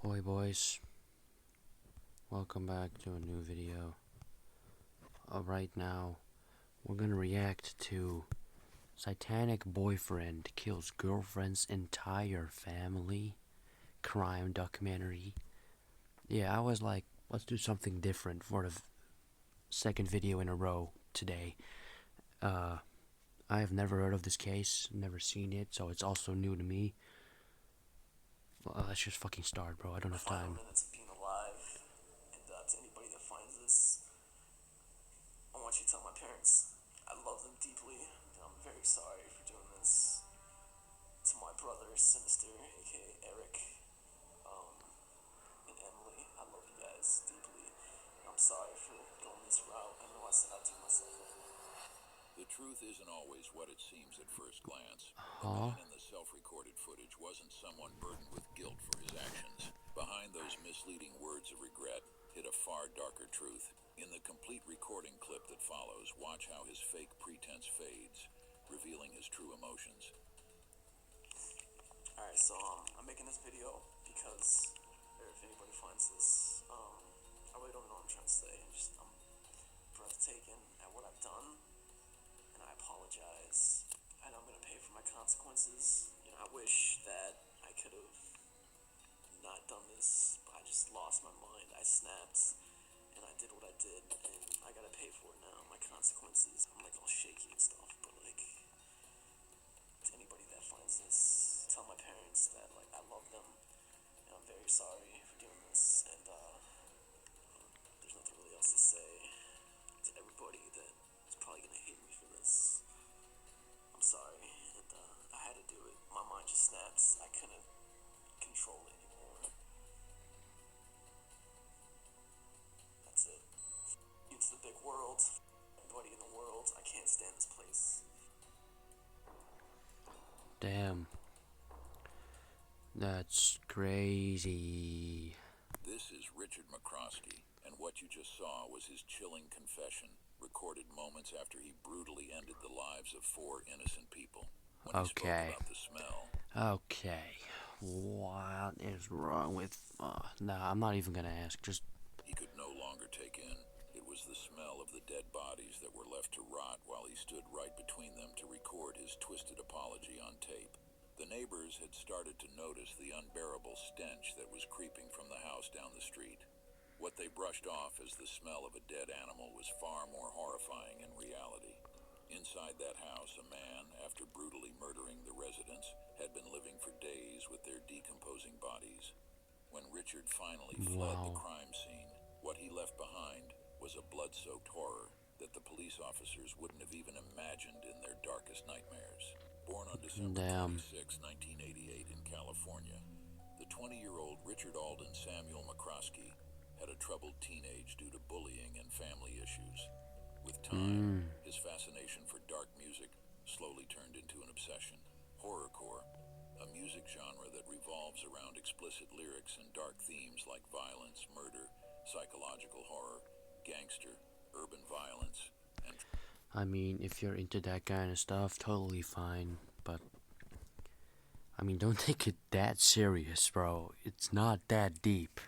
Ahoy boys, welcome back to a new video. Right now, we're gonna react to Satanic boyfriend kills girlfriend's entire family crime documentary. Yeah, I was like, let's do something different for the second video in a row today. I have never heard of this case, never seen it, so it's also new to me. Let's just fucking start, bro. I don't have time. Minutes of being alive, and to anybody that finds this, I want you to tell my parents I love them deeply, and I'm very sorry for doing this. To my brother, Sinister, aka Eric, and Emily, I love you guys deeply, and I'm sorry for going this route. I know I said I'd do myself over. The truth isn't always what it seems at first glance. The Huh? man in the self-recorded footage wasn't someone burdened with guilt for his actions. Behind those misleading words of regret hid a far darker truth. In the complete recording clip that follows, watch how his fake pretense fades, revealing his true emotions. Alright, so I'm making this video because if anybody finds this, I really don't know what I'm trying to say. I'm breathtaking at what I've done, and I apologize. I know I'm gonna pay for my consequences. You know, I wish that I could have not done this, but I just lost my mind. I snapped, and I did what I did, and I gotta pay for it now. My consequences. I'm like all shaky and stuff, but like, to anybody that finds this, tell my parents that like I love them, and I'm very sorry for doing this, and there's nothing really else to say. To everybody that is probably gonna hate me for this, I'm sorry, and I had to do it. My mind just snaps. I couldn't control it anymore. That's it. It's the big world. Everybody in the world. I can't stand this place. Damn. That's crazy. This is Richard McCroskey, and what you just saw was his chilling confession, recorded moments after he brutally ended the lives of 4 innocent people. When he spoke Okay. about the smell, Okay. What is wrong with... nah, I'm not even gonna ask. Just... he could no longer take in. It was the smell of the dead bodies that were left to rot while he stood right between them to record his twisted apology on tape. The neighbors had started to notice the unbearable stench that was creeping from the house down the street. What they brushed off as the smell of a dead animal was far more horrifying in reality. Inside that house, a man, after brutally murdering the residents, had been living for days with their decomposing bodies. When Richard finally fled the Wow. crime scene, what he left behind was a blood-soaked horror that the police officers wouldn't have even imagined in their darkest nightmares. Born on December Damn. 26, 1988 in California, the 20-year-old Richard Alden Samuel McCroskey had a troubled teenage due to bullying and family issues. With time, his fascination for dark music slowly turned into an obsession. Horrorcore, a music genre that revolves around explicit lyrics and dark themes like violence, murder, psychological horror, gangster, urban violence, and... I mean, if you're into that kind of stuff, totally fine. But, I mean, don't take it that serious, bro. It's not that deep.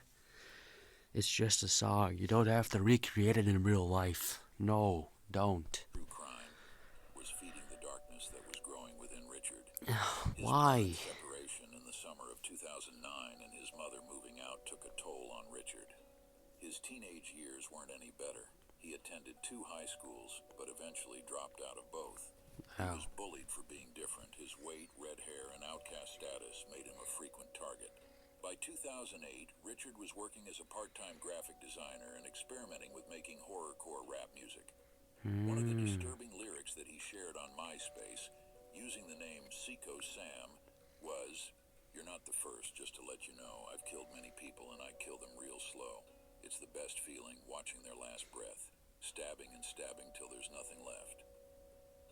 It's just a song. You don't have to recreate it in real life. No, don't. true crime was feeding the darkness that was growing within Richard. His Why? parents' separation in the summer of 2009 and his mother moving out took a toll on Richard. His teenage years weren't any better. He attended 2 high schools, but eventually dropped out of both. He Oh. was bullied for being different. His weight, red hair, and outcast status made him a frequent target. By 2008, Richard was working as a part-time graphic designer and experimenting with making horrorcore rap music. One of the disturbing lyrics that he shared on MySpace, using the name Seco Sam, was, "You're not the first, just to let you know. I've killed many people and I kill them real slow. It's the best feeling, watching their last breath, stabbing and stabbing till there's nothing left."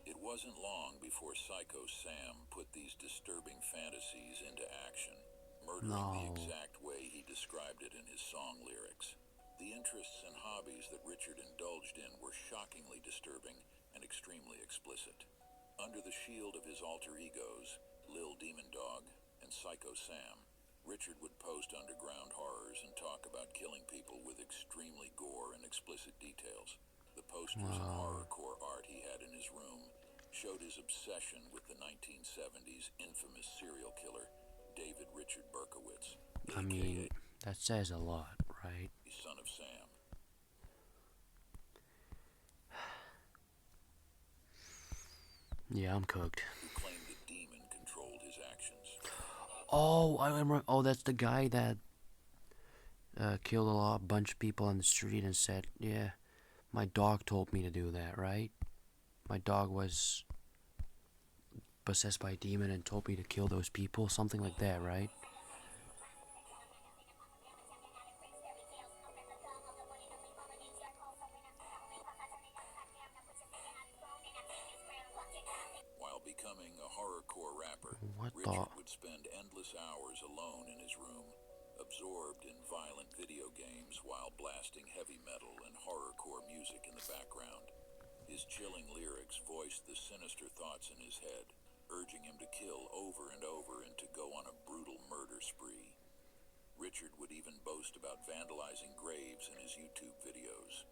It wasn't long before Psycho Sam put these disturbing fantasies into action, murdering the No. exact way he described it in his song lyrics. The interests and hobbies that Richard indulged in were shockingly disturbing and extremely explicit. Under the shield of his alter egos, Lil Demon Dog and Psycho Sam, Richard would post underground horrors and talk about killing people with extremely gore and explicit details. The posters and Wow. horrorcore art he had in his room showed his obsession with the 1970s infamous serial killer, David Richard Berkowitz, I a.k.a. mean, that says a lot, right? Son of Sam. Yeah, I'm cooked. Who claimed a demon controlled his actions. Oh, I remember. Oh, that's the guy that killed a bunch of people on the street and said, "Yeah, my dog told me to do that." Right? My dog was possessed by a demon and told me to kill those people. Something like that, right? While becoming a horrorcore rapper, What the? Richard would spend endless hours alone in his room, absorbed in violent video games while blasting heavy metal and horrorcore music in the background. His chilling lyrics voiced the sinister thoughts in his head, urging him to kill over and over and to go on a brutal murder spree. Richard would even boast about vandalizing graves in his YouTube videos.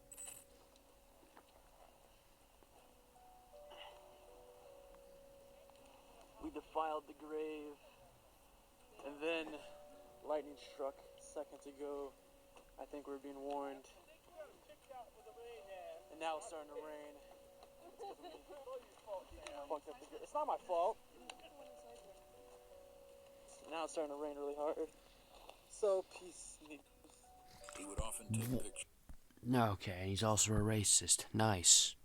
We defiled the grave, and then lightning struck seconds ago. I think we're being warned. And now it's starting to rain. It's not my fault. Now it's starting to rain really hard. So, peace. He would often take pictures Okay, and he's also a racist. Nice.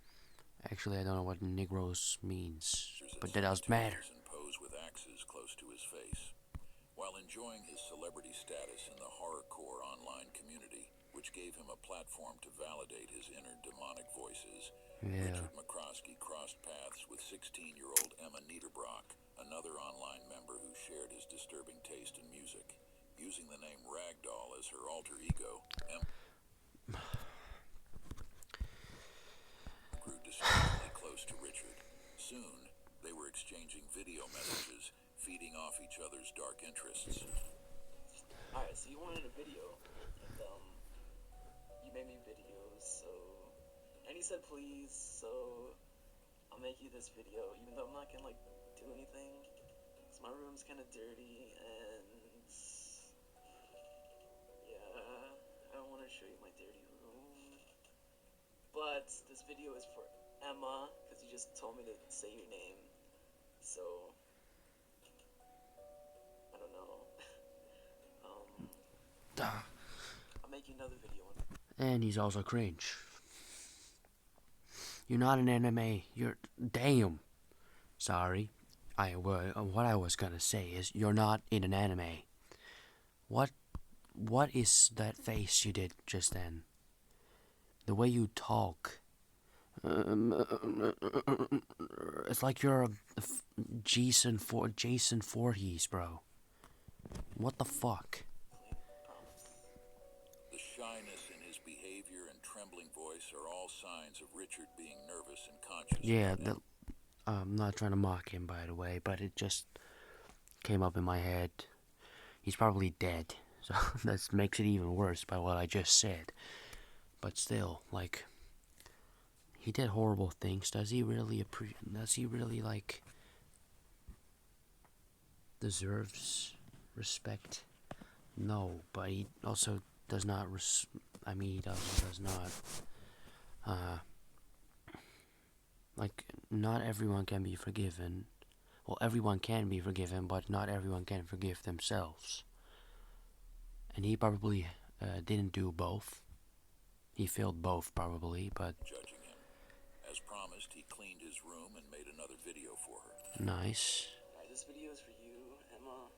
Actually, I don't know what Negroes means, at but that doesn't matter. cemeteries and pose with axes close to his face. While enjoying his celebrity status in the horrorcore online community, which gave him a platform to validate his inner demonic voices, Yeah. Richard McCroskey crossed paths with 16-year-old Emma Niederbrock, another online member who shared his disturbing taste in music. Using the name Ragdoll as her alter ego, Emma grew disturbingly close to Richard. Soon, they were exchanging video messages, feeding off each other's dark interests. Alright, so you wanted a video, and you made me videos, so, and he said please, so I'll make you this video, even though I'm not gonna like do anything, because my room's kind of dirty, and yeah, I don't want to show you my dirty room, but this video is for Emma, because you just told me to say your name, so, I don't know. I'll make you another video. And he's also cringe. You're not an anime. You're damn. Sorry. What I was gonna say is you're not in an anime. What is that face you did just then? The way you talk. It's like you're a Jason Voorhees, bro. What the fuck? The shyness in his behavior and trembling voice are all signs of Richard being nervous and conscious. Yeah, I'm not trying to mock him, by the way, but it just came up in my head. He's probably dead, so that makes it even worse by what I just said. But still, like, he did horrible things. Does he really like deserves respect? No, but he also does not. He also does not. Like, not everyone can be forgiven. Well, everyone can be forgiven, but not everyone can forgive themselves. And he probably didn't do both. He failed both, probably, but Judging him. As promised, he cleaned his room and made another video for her. nice. Alright, this video is for you, Emma.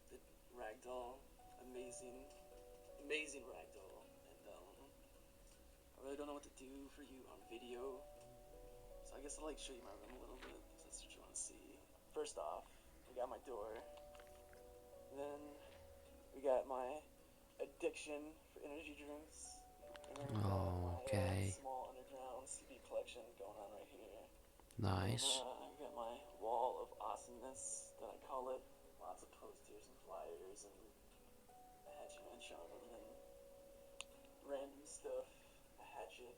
The ragdoll. Amazing ragdoll. And, I really don't know what to do for you on video. So I guess I'll, like, show you my room a little bit, because that's what you want to see. First off, we got my door. Then, we got my addiction for energy drinks. And then we got my small underground CD collection going on right here. Nice. I got my wall of awesomeness that I call it. Lots of posters and flyers. pliers and a hatchet wrench on them, and random stuff, a hatchet.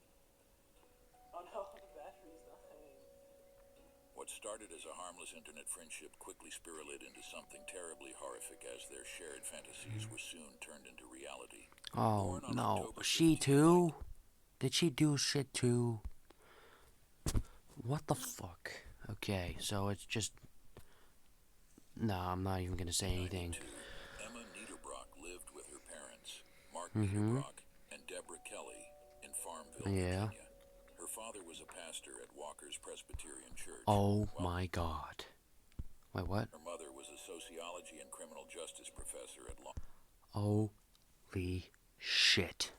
Oh no, the battery's dying. What started as a harmless internet friendship quickly spiraled into something terribly horrific as their shared fantasies were soon turned into reality. Oh, Born on no. October She 15, too? Did she do shit too? What the fuck? Okay, so it's just... No, I'm not even gonna say anything. 1992, Emma Niederbrock lived with her parents, Mark Mm-hmm. Niederbrock and Deborah Kelly, in Farmville, Yeah. Virginia. Her father was a pastor at Walker's Presbyterian Church, Oh while my god. Wait, what? her mother was a sociology and criminal justice professor at law. Holy shit.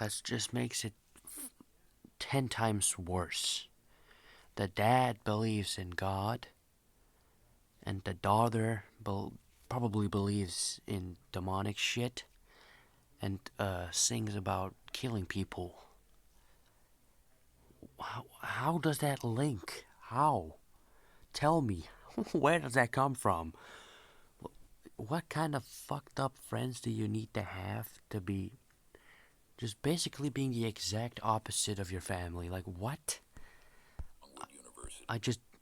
That just makes it 10 times worse. The dad believes in God, and the daughter probably believes in demonic shit, and sings about killing people. How does that link? How? Tell me. Where does that come from? What kind of fucked up friends do you need to have to be just basically being the exact opposite of your family? Like, what? Longwood University.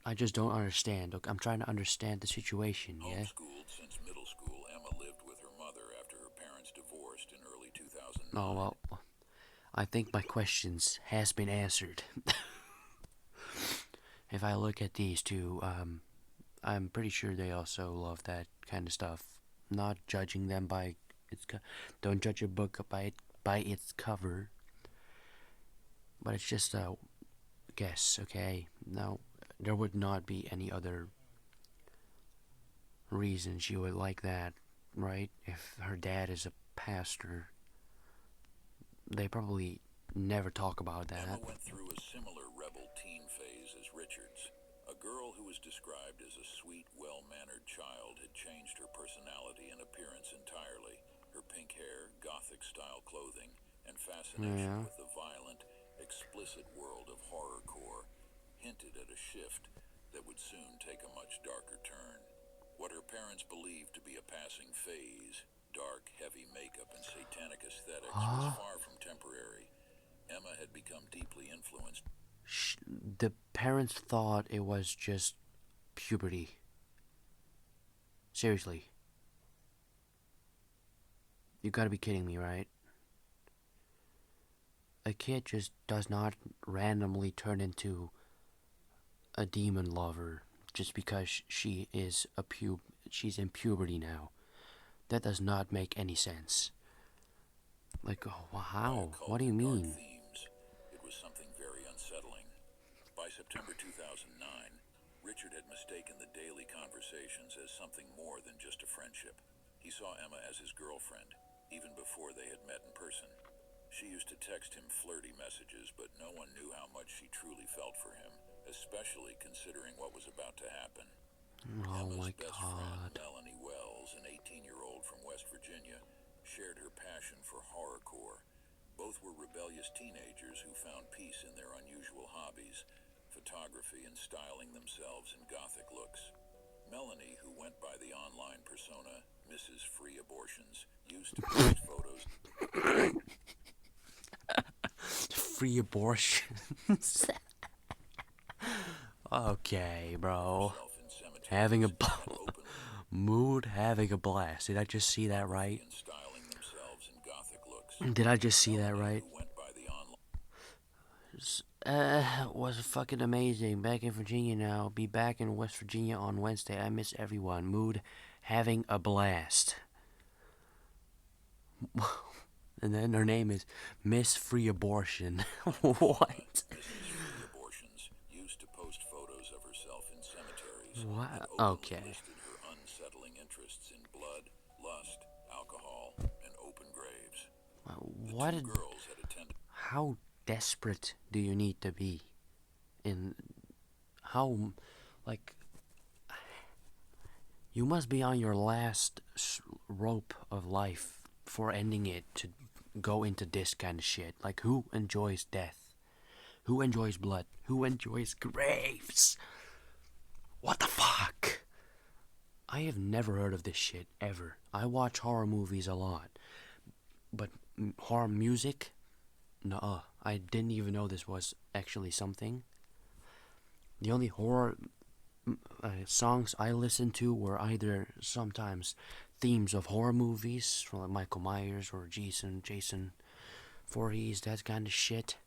I just don't understand. Look, I'm trying to understand the situation, yeah? Homeschooled since middle school, Emma lived with her mother after her parents divorced in early 2009. Oh, well, I think my questions has been answered. If I look at these two, I'm pretty sure they also love that kind of stuff. Not judging them by don't judge a book by its cover. But it's just a guess, okay? Now, there would not be any other reason she would like that, right? If her dad is a pastor, they probably never talk about that. Emma went through a similar rebel teen phase as Richard's. A girl who was described as a sweet, well-mannered child had changed her personality and appearance entirely. Her pink hair, gothic-style clothing, and fascination Yeah. with the violent, explicit world of horrorcore hinted at a shift that would soon take a much darker turn. What her parents believed to be a passing phase, dark, heavy makeup and satanic aesthetics, was far from temporary. Emma had become deeply influenced. The parents thought it was just puberty. Seriously. You gotta be kidding me, right? A kid just does not randomly turn into a demon lover just because she's in puberty now. That does not make any sense. Like, oh, how? What do you Dark mean? themes. It was something very unsettling. By September 2009, Richard had mistaken the daily conversations as something more than just a friendship. He saw Emma as his girlfriend, even before they had met in person. She used to text him flirty messages, but no one knew how much she truly felt for him, especially considering what was about to happen. Oh Emma's my best friend, god. Melanie Wells, an 18-year-old from West Virginia, shared her passion for horrorcore. Both were rebellious teenagers who found peace in their unusual hobbies, photography and styling themselves in gothic looks. Melanie, who went by the online persona Mrs. Free Abortions, used to post photos Free abortions. Okay, of bro. herself in Having a cemeteries and openly mood, having a blast. Did I just see that right? and styling themselves in gothic looks. Did I just see that Melanie, right? who went by the online Was fucking amazing. Back in Virginia now. Be back in West Virginia on Wednesday. I miss everyone. Mood, having a blast. And then her name is Miss Free Abortion. What? Mrs. Free Abortions used to post photos of herself in cemeteries and What? openly Okay. listed her unsettling interests in blood, lust, alcohol, and open graves. The What? two girls had attended How desperate do you need to be? In how, like, you must be on your last rope of life for ending it to go into this kind of shit. Like, who enjoys death? Who enjoys blood? Who enjoys graves? What the fuck? I have never heard of this shit ever. I watch horror movies a lot, but horror music? Nuh-uh. I didn't even know this was actually something. The only horror songs I listened to were either sometimes themes of horror movies from like Michael Myers or Jason Voorhees, that kind of shit.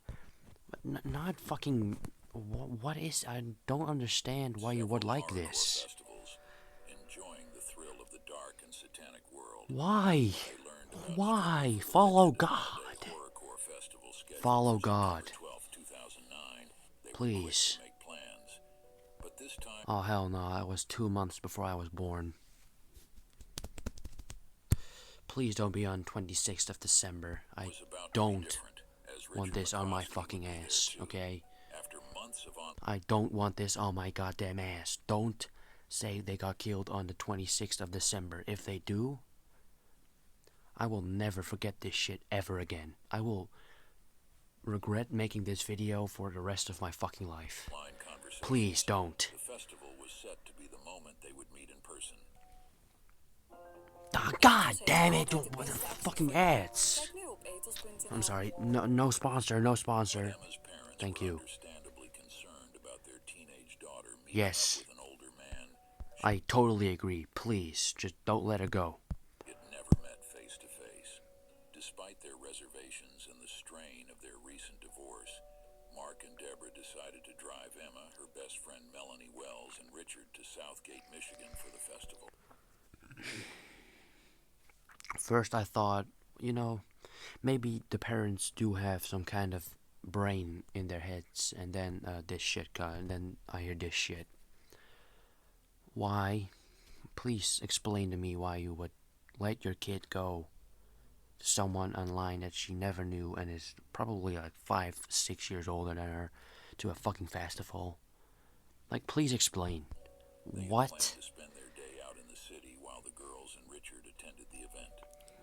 But not fucking. What is? I don't understand why you would like this. Enjoying the thrill of the dark and satanic world. Why? They learned about Why? streaming for Follow Richard and God. Monday Horrorcore Festival scheduled Follow for September God. 12th, 2009. They were quick to Please. make plans, but this time Oh hell no, it was 2 months before I was born. Please don't be on 26th of December. I was about to be don't different, as want Richard this on my McCroskey fucking would be there ass, too. okay? After months of on I don't want this on my goddamn ass. Don't say they got killed on the 26th of December. If they do, I will never forget this shit ever again. I will regret making this video for the rest of my fucking life. line conversations, Please don't. the festival was set to be the moment they would meet in person. Ah, God damn it! What the fucking ads? I'm sorry. No sponsor. No sponsor. Emma's parents Thank were you. understandably concerned about their teenage daughter meeting Yes. up with an older man I totally agree. Please, just don't let her go. she had never met face to face. Despite their reservations and the strain of their recent divorce, Mark and Deborah decided to drive Emma, her best friend Melanie Wells, and Richard to Southgate, Michigan for the festival. First, I thought, maybe the parents do have some kind of brain in their heads, and then this shit got, and then I hear this shit. Why? Please explain to me why you would let your kid go to someone online that she never knew and is probably like 5, 6 years older than her to a fucking festival. Like, please explain. They had What? planned to spend their day out in the city while the girls and Richard attended the event.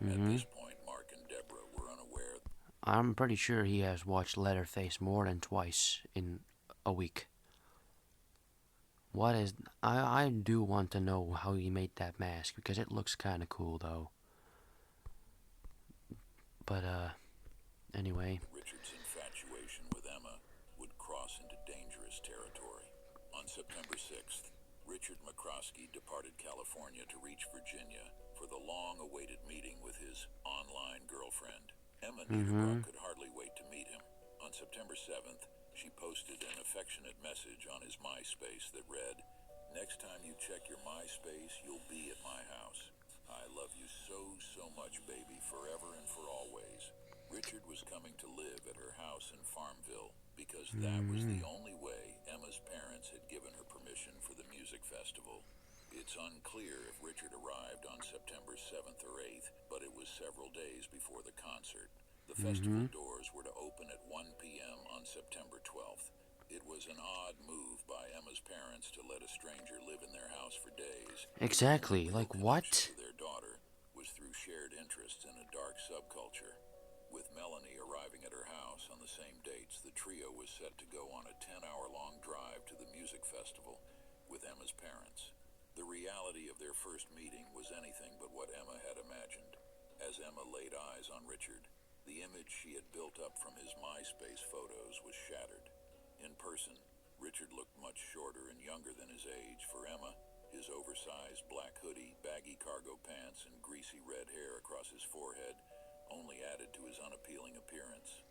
At Mm-hmm. this point, Mark and Deborah were unaware. I'm pretty sure he has watched Leatherface more than twice in a week. What is... I do want to know how he made that mask, because it looks kind of cool, though. But, anyway. Richard's infatuation with Emma would cross into dangerous territory. On September 6th, Richard McCroskey departed California to reach Virginia for the long-awaited meeting with his online girlfriend. Emma Niederbrock could hardly wait to meet him. On September 7th, she posted an affectionate message on his MySpace that read, "Next time you check your MySpace, you'll be at my house. I love you so much, baby, forever and for always." Richard was coming to live at her house in Farmville because that was the only way Emma's parents had given her permission for the music festival. It's unclear if Richard arrived on September 7th or 8th, but it was several days before the concert. The festival doors were to open at 1 p.m. on September 12th. It was an odd move by Emma's parents to let a stranger live in their house for days. Exactly. Like, what? To their daughter was through shared interests in a dark subculture. With Melanie arriving at her house on the same dates, the trio was set to go on a 10-hour-long drive to the music festival with Emma's parents. The reality of their first meeting was anything but what Emma had imagined. As Emma laid eyes on Richard, the image she had built up from his MySpace photos was shattered. In person, Richard looked much shorter and younger than his age. For Emma, his oversized black hoodie, baggy cargo pants, and greasy red hair across his forehead only added to his unappealing appearance.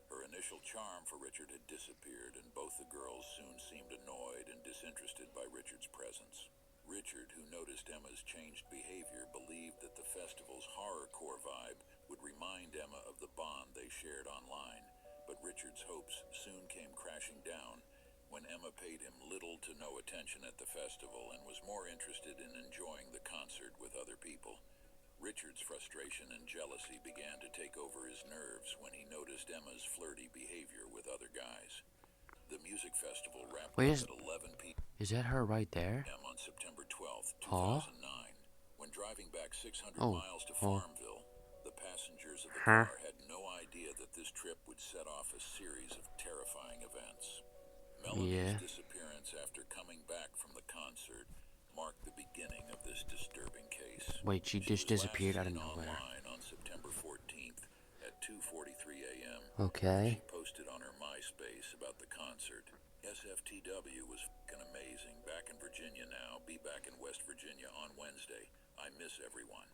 Her initial charm for Richard had disappeared, and both the girls soon seemed annoyed and disinterested by Richard's presence. Richard, who noticed Emma's changed behavior, believed that the festival's horrorcore vibe would remind Emma of the bond they shared online, but Richard's hopes soon came crashing down when Emma paid him little to no attention at the festival and was more interested in enjoying the concert with other people. Richard's frustration and jealousy began to take over his nerves when he noticed Emma's flirty behavior with other guys. The music festival wrapped Wait, up at 11 p.m. Is that her right there? on September 12th, Huh? 2009. When driving back 600 Oh. miles to Oh. Farmville, the passengers of the Huh? car had no idea that this trip would set off a series of terrifying events. Yeah. Melanie's disappearance after coming back from the concert marked the beginning of this disturbing case. Wait, she just was last disappeared out of seen nowhere. online on September 14th at 2:43 a.m. Okay. She posted on her MySpace about the concert. SFTW was fucking amazing. Back in Virginia now. Be back in West Virginia on Wednesday. I miss everyone.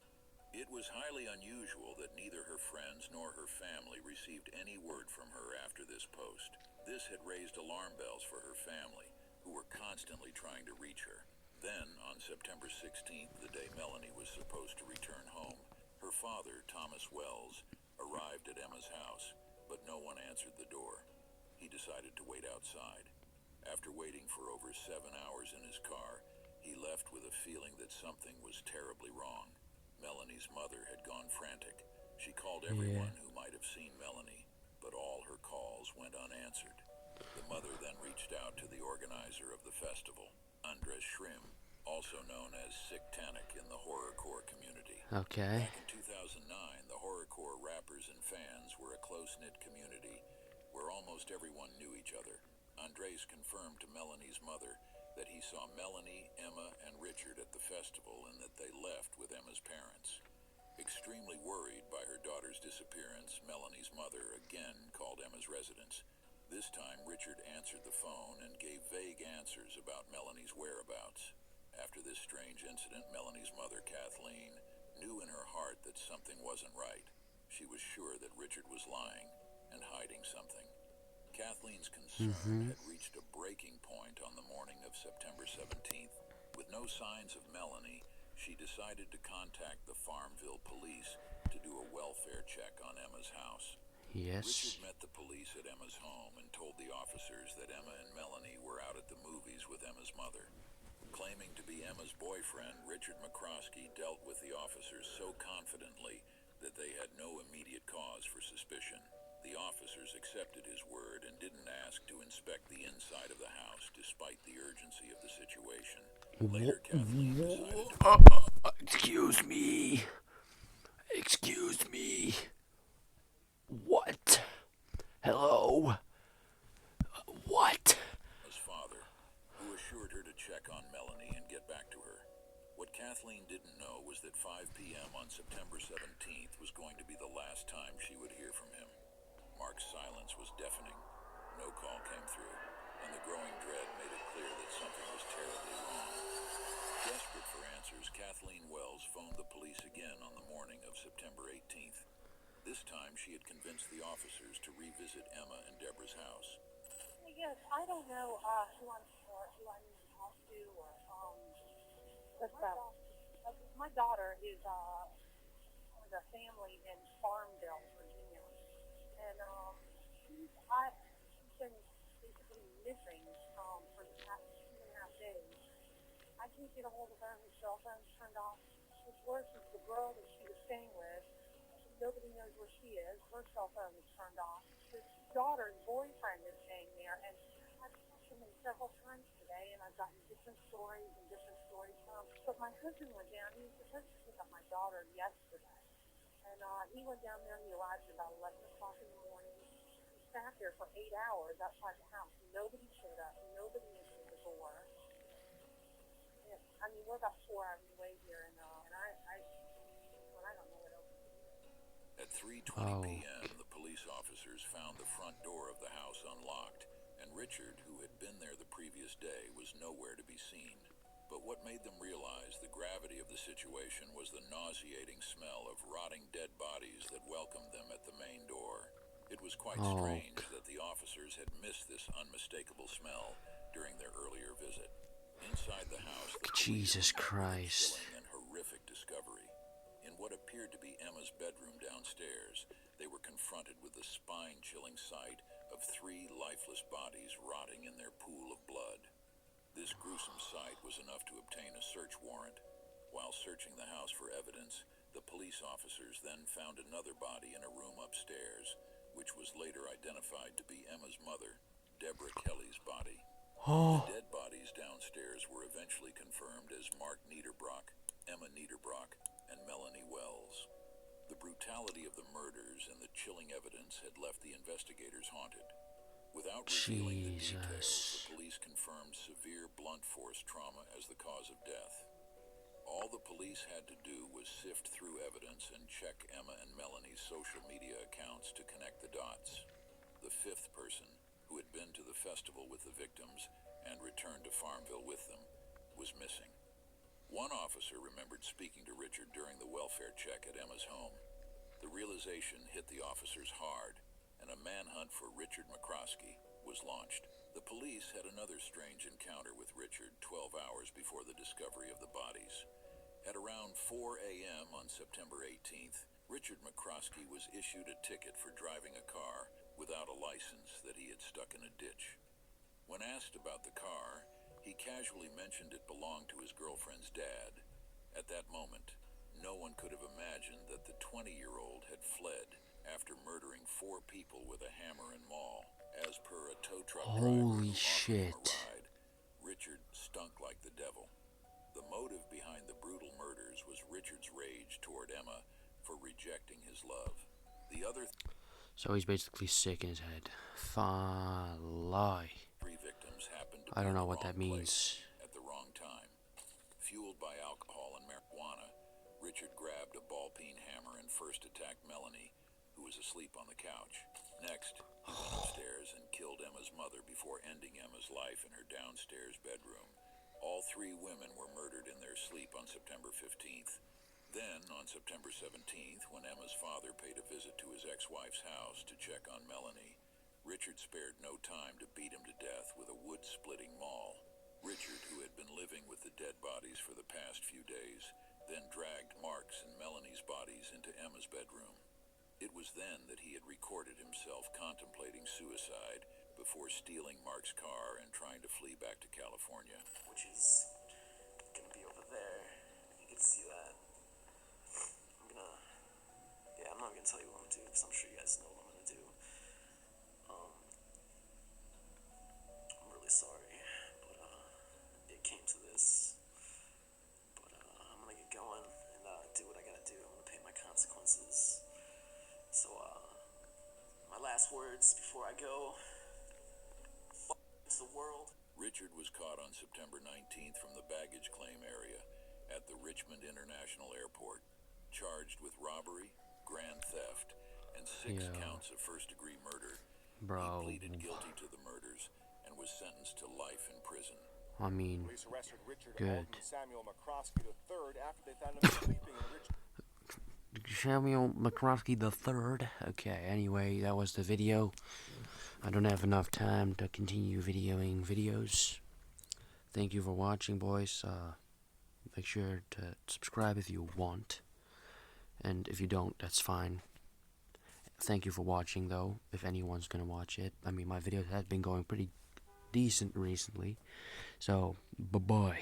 It was highly unusual that neither her friends nor her family received any word from her after this post. This had raised alarm bells for her family, who were constantly trying to reach her. Then, on September 16th, the day Melanie was supposed to return home, her father, Thomas Wells, arrived at Emma's house, but no one answered the door. He decided to wait outside. After waiting for over 7 hours in his car, he left with a feeling that something was terribly wrong. Melanie's mother had gone frantic. She called everyone who might have seen Melanie, but all her calls went unanswered. The mother then reached out to the organizer of the festival, Andres Schrim, also known as satanic in the horrorcore community. Okay. Back in 2009, the horrorcore rappers and fans were a close-knit community where almost everyone knew each other. Andres confirmed to Melanie's mother that he saw Melanie, Emma, and Richard at the festival and that they left with Emma's parents. Extremely worried by her daughter's disappearance, Melanie's mother again called Emma's residence. This time, Richard answered the phone and gave vague answers about Melanie's whereabouts. After this strange incident, Melanie's mother, Kathleen, knew in her heart that something wasn't right. She was sure that Richard was lying and hiding something. Kathleen's concern had reached a breaking point on the morning of September 17th. With no signs of Melanie, she decided to contact the Farmville police to do a welfare check on Emma's house. Yes. Richard met the police at Emma's home and told the officers that Emma and Melanie were out at the movies with Emma's mother. Claiming to be Emma's boyfriend, Richard McCroskey dealt with the officers so confidently that they had no immediate cause for suspicion. The officers accepted his word and didn't ask to inspect the inside of the house despite the urgency of the situation. Later, Kathleen decided to... Excuse me. Excuse me. What? Hello? What? Emma's father, who assured her to check on Melanie and get back to her. What Kathleen didn't know was that 5 p.m. on September 17th was going to be the last time she would hear from him. Mark's silence was deafening. No call came through, and the growing dread made it clear that something was terribly wrong. Desperate for answers, Kathleen Wells phoned the police again on the morning of September 18th. This time, she had convinced the officers to revisit Emma and Deborah's house. Yes, I don't know who I need to talk to, or what's that? My daughter is with a family in Farmville, Virginia, and she's been basically missing for the past 2.5 days. I can't get a hold of her. Her cell phone's turned off. What's worse is the girl that she was staying with. Nobody knows where she is. Her cell phone is turned off. His daughter's boyfriend is staying there, and I've talked to him several times today, and I've gotten different stories from him. But my husband went down. He was supposed to pick up my daughter yesterday, and he went down there, and he arrived about 11 o'clock in the morning. He sat there for 8 hours outside the house. Nobody showed up. Nobody answered the door. And, I mean, we're about 4 hours away here, and I don't know what else. At 3:20 p.m., the police officers found the front door of the house unlocked, and Richard, who had been there the previous day, was nowhere to be seen. But what made them realize the gravity of the situation was the nauseating smell of rotting dead bodies that welcomed them at the main door. It was quite strange that the officers had missed this unmistakable smell during their earlier visit. Inside the house, the Jesus police made a Christ. chilling and horrific discovery. In what appeared to be Emma's bedroom downstairs, they were confronted with the spine-chilling sight of 3 lifeless bodies rotting in their pool of blood. This gruesome sight was enough to obtain a search warrant. While searching the house for evidence, the police officers then found another body in a room upstairs, which was later identified to be Emma's mother, Deborah Kelly's body. The dead bodies downstairs were eventually confirmed as Mark Niederbrock, Emma Niederbrock, and Melanie Wells. The brutality of the murders and the chilling evidence had left the investigators haunted. Without revealing the details, Jesus. the police confirmed severe blunt force trauma as the cause of death. All the police had to do was sift through evidence and check Emma and Melanie's social media accounts to connect the dots. The fifth person, who had been to the festival with the victims and returned to Farmville with them, was missing. One officer remembered speaking to Richard during the welfare check at Emma's home. The realization hit the officers hard, and a manhunt for Richard McCroskey was launched. The police had another strange encounter with Richard 12 hours before the discovery of the bodies. At around 4 a.m. on September 18th, Richard McCroskey was issued a ticket for driving a car without a license that he had stuck in a ditch. When asked about the car, he casually mentioned it belonged to his girlfriend's dad. At that moment, no one could have imagined that the 20-year-old had fled after murdering 4 people with a hammer and maul. As per a tow truck driver Holy who offered him a shit. ride, Richard stunk like the devil. The motive behind the brutal murders was Richard's rage toward Emma for rejecting his love. The other So he's basically sick in his head. Lie. 3 victims happened to I be don't in know the what that wrong place means. at the wrong time. Fueled by alcohol and marijuana, Richard grabbed a ball-peen hammer and first attacked Melanie, who was asleep on the couch. Next, he went upstairs and killed Emma's mother before ending Emma's life in her downstairs bedroom. All 3 women were murdered in their sleep on September 15th. Then, on September 17th, when Emma's father paid a visit to his ex-wife's house to check on Melanie, Richard spared no time to beat him to death with a wood-splitting maul. Richard, who had been living with the dead bodies for the past few days, then dragged Mark's and Melanie's bodies into Emma's bedroom. It was then that he had recorded himself contemplating suicide before stealing Mark's car and trying to flee back to California. which is gonna be over there. You can see that. I'm not gonna tell you what I'm gonna do because I'm sure you guys know what I'm gonna do. I'm really sorry, but it came to this. But I'm gonna get going and do what I gotta do. I'm gonna pay my consequences. So my last words before I go. It's the world. Richard was caught on September 19th from the baggage claim area at the Richmond International Airport, charged with robbery, grand theft, and 6 counts of first-degree murder. Bro. He pleaded guilty to the murders and was sentenced to life in prison. I mean, Police arrested Richard good. Alton Samuel McCroskey III after they found him sleeping in Richmond. Samuel McCroskey III. Okay, anyway, that was the video. I don't have enough time to continue videoing videos. Thank you for watching, boys. Make sure to subscribe if you want. And if you don't, that's fine. Thank you for watching, though, if anyone's gonna watch it. I mean, my videos have been going pretty decent recently. So, bye-bye.